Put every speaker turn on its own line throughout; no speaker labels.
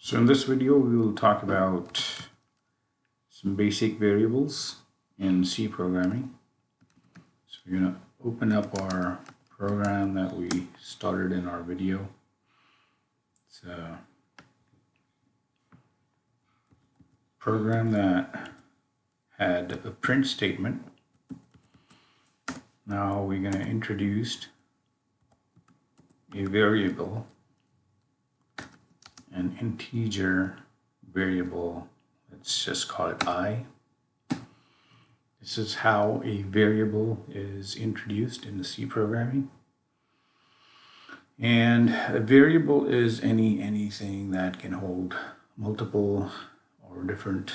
So in this video, we will talk about some basic variables in C programming. So we're going to open up our program that we started in our video. It's a program that had a print statement. Now we're going to introduce a variable, an integer variable. Let's just call it I. This is how a variable is introduced in the C programming. And a variable is anything that can hold multiple or different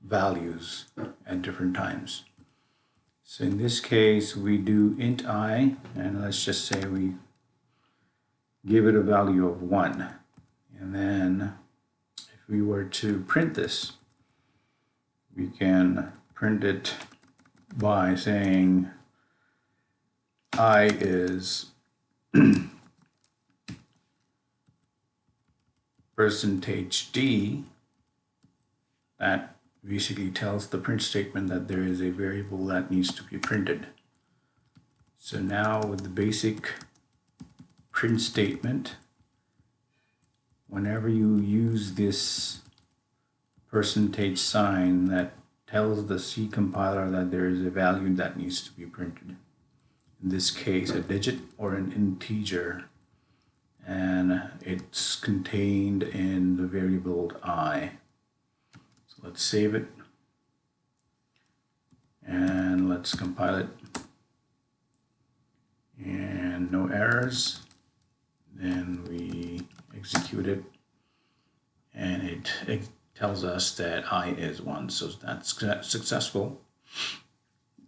values at different times. So in this case, we do int I, and let's just say we give it a value of 1. And then if we were to print this, we can print it by saying I is %d. That basically tells the print statement that there is a variable that needs to be printed. So now with the basic print statement, whenever you use this percentage sign, that tells the C compiler that there is a value that needs to be printed. In this case, a digit or an integer, and it's contained in the variable I. So let's save it and let's compile it, and no errors. Then we execute it, and it tells us that I is 1, so that's successful.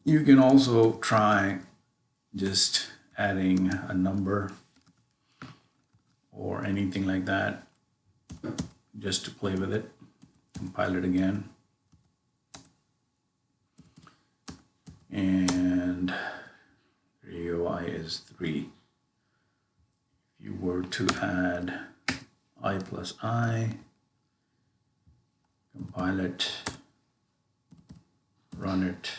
You can also try just adding a number or anything like that just to play with it. Compile it again, and there you go, I is 3. If you were to add I plus I, compile it, run it,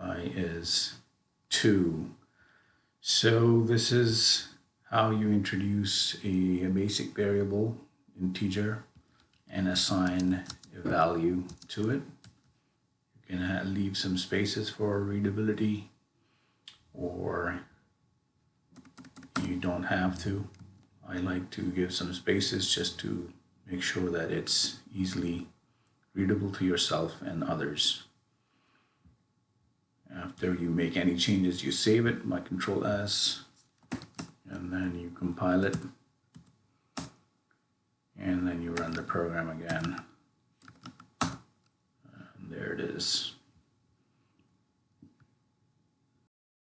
I is 2. So this is how you introduce a basic variable, integer, and assign a value to it. You can leave some spaces for readability, or you don't have to. I like to give some spaces just to make sure that it's easily readable to yourself and others. After you make any changes, you save it by Control S, and then you compile it, and then you run the program again. And there it is.